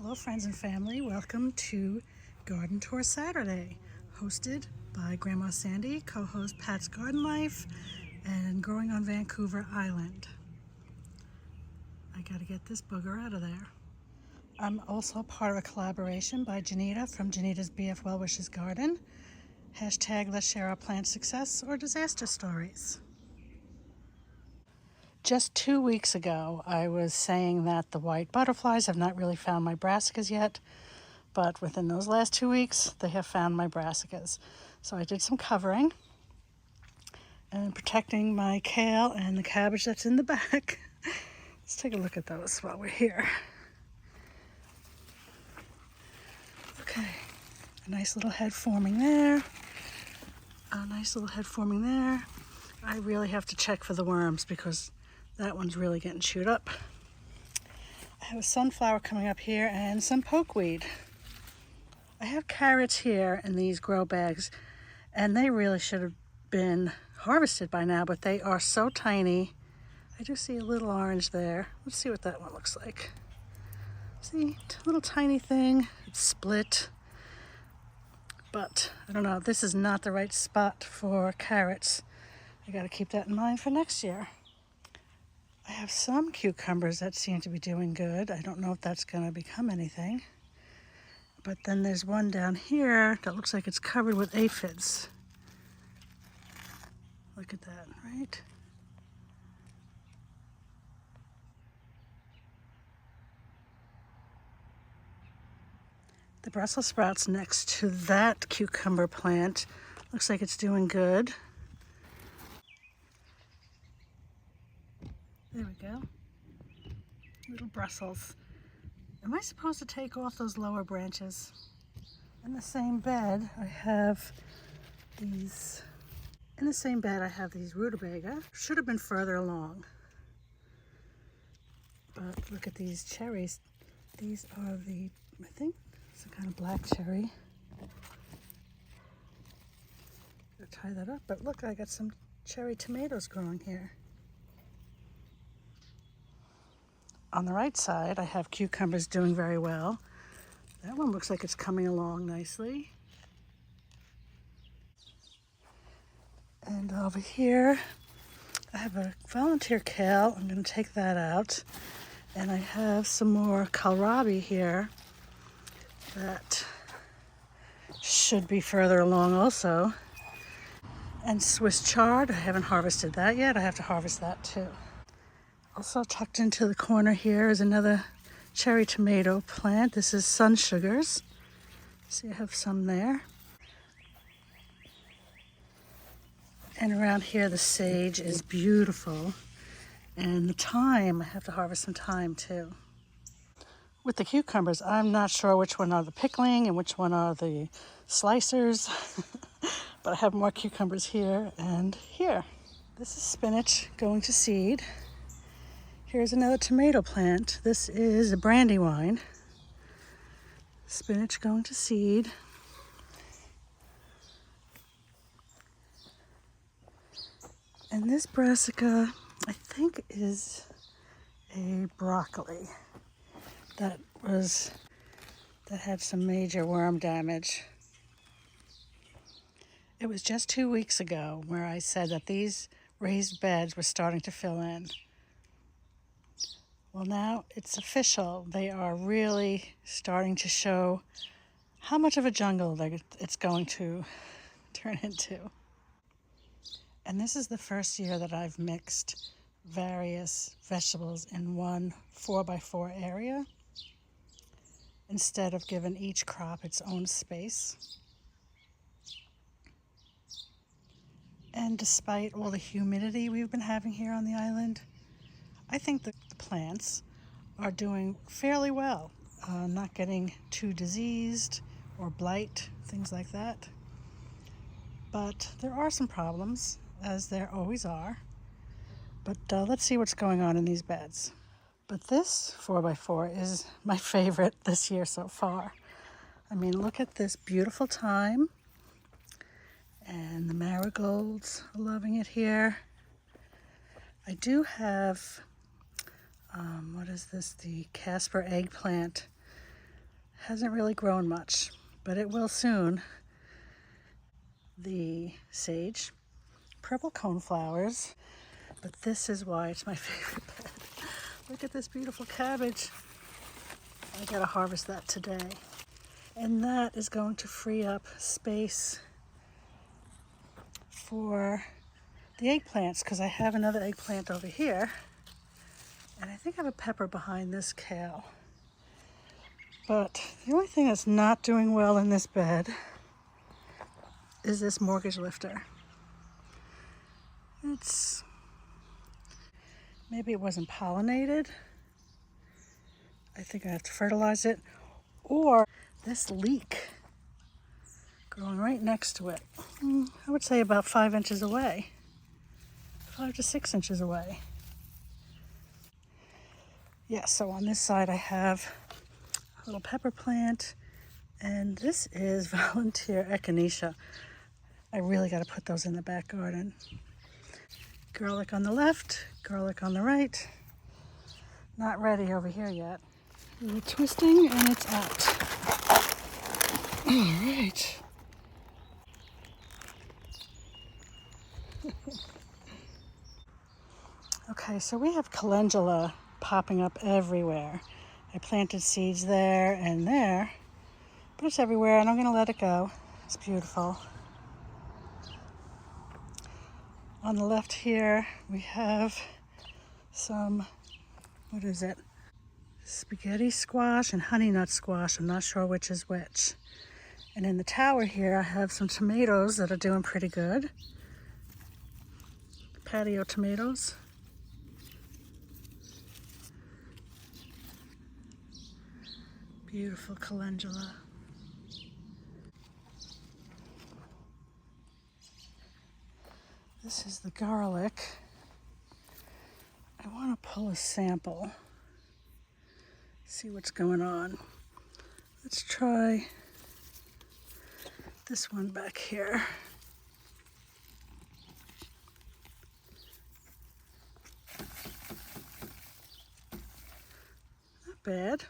Hello friends and family, welcome to Garden Tour Saturday, hosted by Grandma Sandy, co-host Pat's Garden Life, and Growing on Vancouver Island. I gotta get this booger out of there. I'm also part of a collaboration by Janita from Janita's BF Well Wishes Garden. Hashtag Let's Share Our Plant Success or Disaster Stories. Just 2 weeks ago, I was saying that the white butterflies have not really found my brassicas yet, but within those last 2 weeks, they have found my brassicas. So I did some covering and protecting my kale and the cabbage that's in the back. Let's take a look at those while we're here. Okay, a nice little head forming there. A nice little head forming there. I really have to check for the worms because that one's really getting chewed up. I have a sunflower coming up here and some pokeweed. I have carrots here in these grow bags, and they really should have been harvested by now, but they are so tiny. I do see a little orange there. Let's see what that one looks like. See, little tiny thing. It's split. But I don't know, this is not the right spot for carrots. I gotta keep that in mind for next year. I have some cucumbers that seem to be doing good. I don't know if that's gonna become anything. But then there's one down here that looks like it's covered with aphids. Look at that, right? The Brussels sprouts next to that cucumber plant looks like it's doing good. There we go. Little Brussels. Am I supposed to take off those lower branches? In the same bed, I have these. In the same bed, I have these rutabaga. Should have been further along. But look at these cherries. These are the, I think it's a kind of black cherry. Gotta tie that up. But look, I got some cherry tomatoes growing here. On the right side, I have cucumbers doing very well. That one looks like it's coming along nicely. And over here, I have a volunteer kale. I'm going to take that out. And I have some more kohlrabi here that should be further along also. And Swiss chard, I haven't harvested that yet. I have to harvest that too. Also tucked into the corner here is another cherry tomato plant. This is sun sugars. See, I have some there. And around here the sage is beautiful. And the thyme, I have to harvest some thyme too. With the cucumbers, I'm not sure which one are the pickling and which one are the slicers. But I have more cucumbers here and here. This is spinach going to seed. Here's another tomato plant. This is a brandywine. Spinach going to seed. And this brassica, I think, is a broccoli that had some major worm damage. It was just 2 weeks ago where I said that these raised beds were starting to fill in. Well, now it's official. They are really starting to show how much of a jungle it's going to turn into. And this is the first year that I've mixed various vegetables in one 4x4 area instead of giving each crop its own space. And despite all the humidity we've been having here on the island, I think the plants are doing fairly well, not getting too diseased or blight, things like that. But there are some problems, as there always are. But let's see what's going on in these beds. But this 4x4 is my favorite this year so far. I mean, look at this beautiful thyme. And the marigolds are loving it here. I do have, what is this? The Casper eggplant Hasn't really grown much, but it will soon. The sage, purple coneflowers, but this is why it's my favorite bed. Look at this beautiful cabbage. I gotta harvest that today. And that is going to free up space for the eggplants, because I have another eggplant over here. And I think I have a pepper behind this kale. But the only thing that's not doing well in this bed is this mortgage lifter. Maybe it wasn't pollinated. I think I have to fertilize it. Or this leek growing right next to it. I would say about 5 inches away. 5 to 6 inches away. Yeah, so on this side I have a little pepper plant, and this is volunteer echinacea. I really got to put those in the back garden. Garlic on the left, garlic on the right. Not ready over here yet. A little twisting and it's out. All right. Okay, so we have calendula popping up everywhere. I planted seeds there and there, but it's everywhere and I'm gonna let it go. It's beautiful. On the left here, we have some, what is it? Spaghetti squash and honey nut squash. I'm not sure which is which. And in the tower here, I have some tomatoes that are doing pretty good. Patio tomatoes. Beautiful calendula. This is the garlic. I want to pull a sample. See what's going on. Let's try this one back here. Not bad.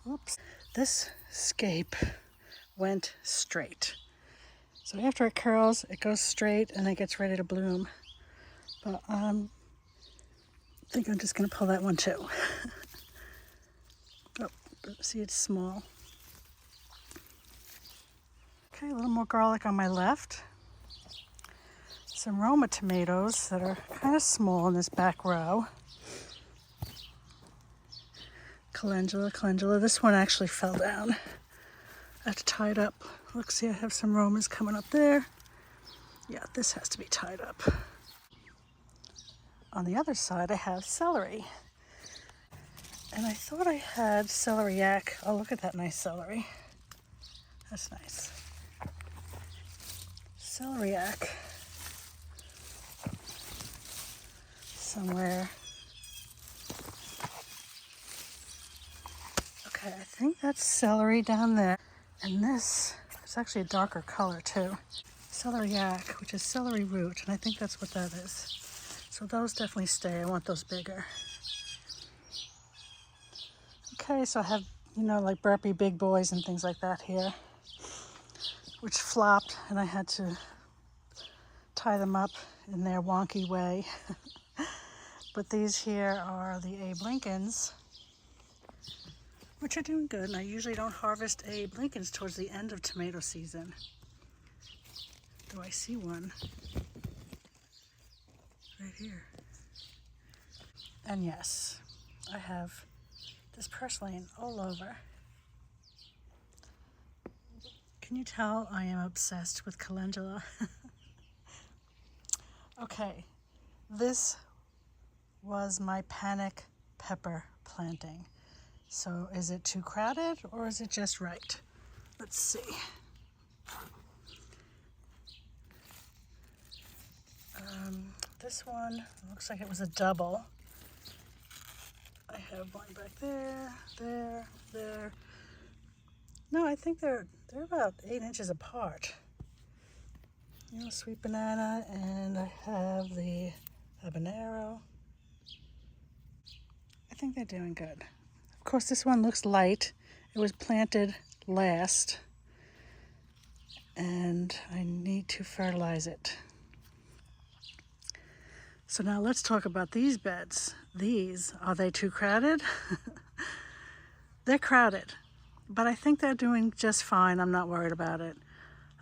Oops. This scape went straight. So after it curls, it goes straight and it gets ready to bloom. But I think I'm just going to pull that one too. Oh, see, it's small. Okay, a little more garlic on my left. Some Roma tomatoes that are kind of small in this back row. Calendula. This one actually fell down. I have to tie it up. Look, see, I have some Romas coming up there. Yeah, this has to be tied up. On the other side, I have celery. And I thought I had celeriac. Oh, look at that nice celery. That's nice. Celeriac. Somewhere. Okay, I think that's celery down there. And this is actually a darker color too. Celeriac, which is celery root, and I think that's what that is. So those definitely stay. I want those bigger. Okay, so I have, like burpee big boys and things like that here, which flopped, and I had to tie them up in their wonky way. But these here are the Abe Lincolns, which are doing good. And I usually don't harvest Abe Lincolns towards the end of tomato season. Do I see one? Right here. And yes, I have this purslane all over. Can you tell I am obsessed with calendula? Okay, this was my panic pepper planting. So is it too crowded or is it just right? Let's see. This one looks like it was a double. I have one back there. No, I think they're about 8 inches apart. Sweet banana, and I have the habanero. I think they're doing good. Of course, this one looks light. It was planted last, and I need to fertilize it. So now let's talk about these beds. These, are they too crowded? They're crowded, but I think they're doing just fine. I'm not worried about it.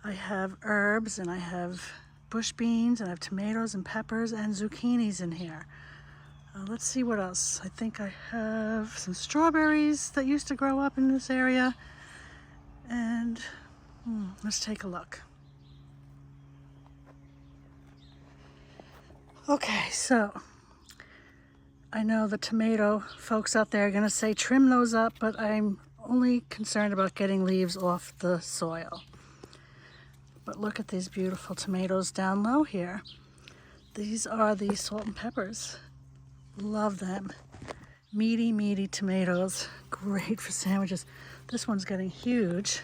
I have herbs, and I have bush beans, and I have tomatoes and peppers and zucchinis in here. Let's see what else. I think I have some strawberries that used to grow up in this area. And let's take a look. Okay, so I know the tomato folks out there are going to say trim those up, but I'm only concerned about getting leaves off the soil. But look at these beautiful tomatoes down low here. These are the salt and peppers. Love them. Meaty, meaty tomatoes. Great for sandwiches. This one's getting huge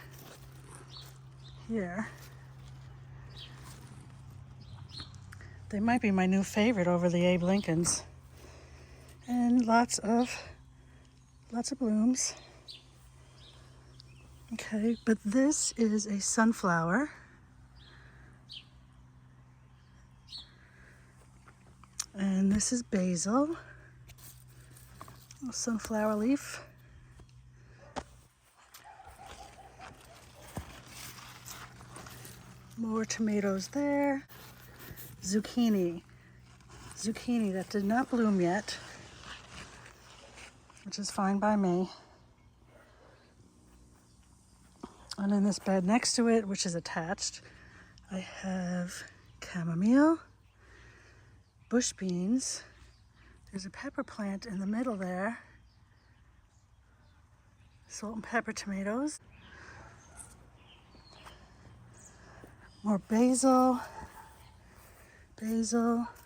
here. They might be my new favorite over the Abe Lincolns. And lots of blooms. Okay, but this is a sunflower. And this is basil. A sunflower leaf. More tomatoes there. Zucchini. Zucchini that did not bloom yet, which is fine by me. And in this bed next to it, which is attached, I have chamomile, bush beans. There's a pepper plant in the middle there. Salt and pepper tomatoes. More basil. And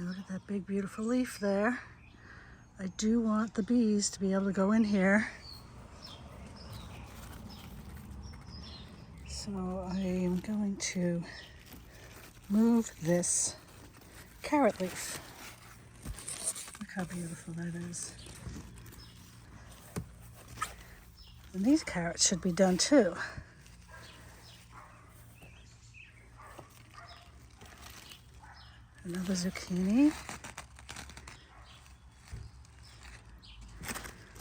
look at that big beautiful leaf there. I do want the bees to be able to go in here. So I am going to move this carrot leaf. Look how beautiful that is. And these carrots should be done too. Another zucchini.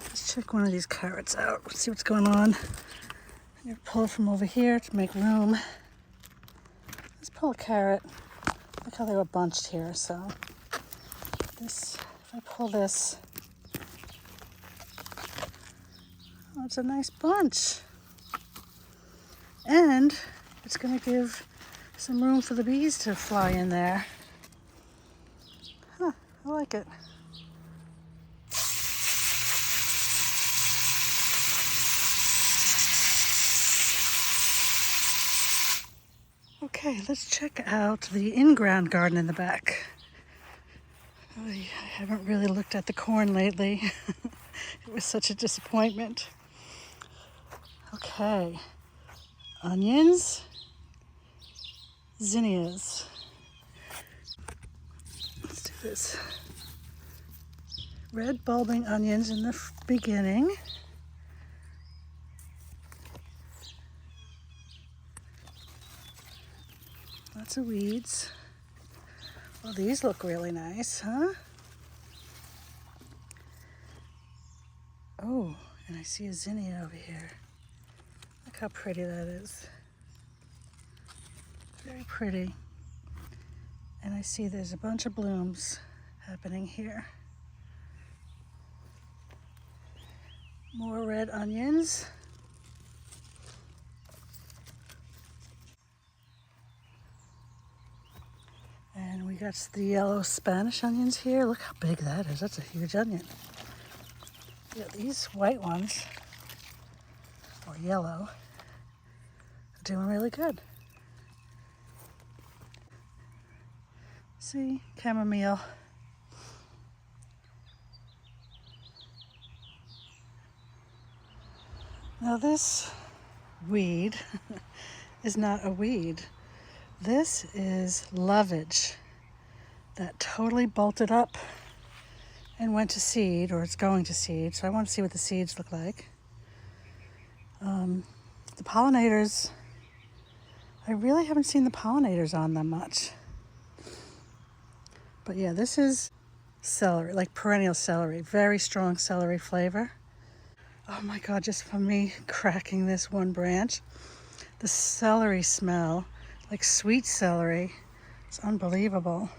Let's check one of these carrots out. Let's see what's going on. I'm going to pull it from over here to make room. Let's pull a carrot. Look how they were bunched here. So this, if I pull this, oh, it's a nice bunch. And it's going to give some room for the bees to fly in there. Huh, I like it. Okay, let's check out the in-ground garden in the back. I haven't really looked at the corn lately. It was such a disappointment. Okay, onions, zinnias. Let's do this. Red bulbing onions in the beginning. Lots of weeds. Well, these look really nice, huh? Oh, and I see a zinnia over here. Look how pretty that is. Very pretty. And I see there's a bunch of blooms happening here. More red onions. And we got the yellow Spanish onions here. Look how big that is. That's a huge onion. Yeah, these white ones, or yellow, are doing really good. See, chamomile. Now this weed is not a weed. This is lovage that totally bolted up and went to seed, or it's going to seed, so I want to see what the seeds look like. The pollinators, I really haven't seen the pollinators on them much. But yeah, this is celery, like perennial celery, very strong celery flavor. Oh my God, just from me cracking this one branch, the celery smell, like sweet celery, it's unbelievable.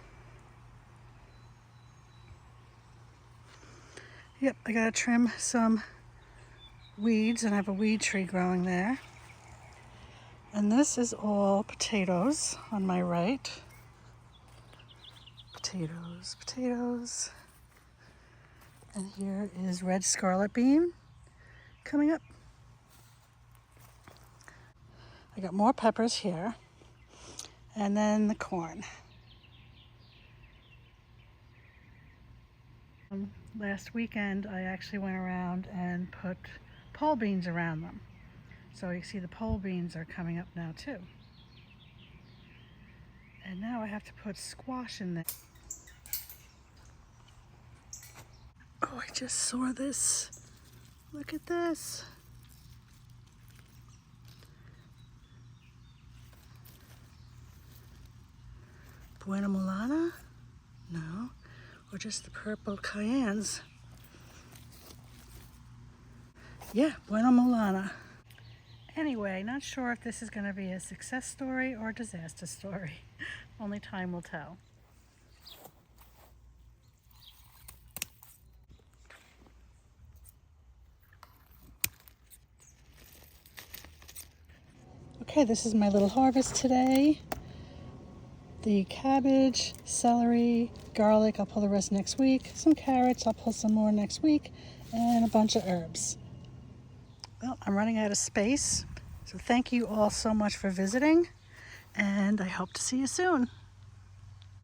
Yep, I gotta trim some weeds, and I have a weed tree growing there. And this is all potatoes on my right. Potatoes, potatoes. And here is red scarlet bean coming up. I got more peppers here. And then the corn. Last weekend, I actually went around and put pole beans around them. So you see the pole beans are coming up now too. And now I have to put squash in there. Oh, I just saw this. Look at this. Buena Mulana? No. Or just the purple cayennes. Yeah, Buena Mulana. Anyway, not sure if this is going to be a success story or a disaster story. Only time will tell. Okay, this is my little harvest today. The cabbage, celery, garlic, I'll pull the rest next week. Some carrots, I'll pull some more next week. And a bunch of herbs. Well, I'm running out of space. So thank you all so much for visiting. And I hope to see you soon.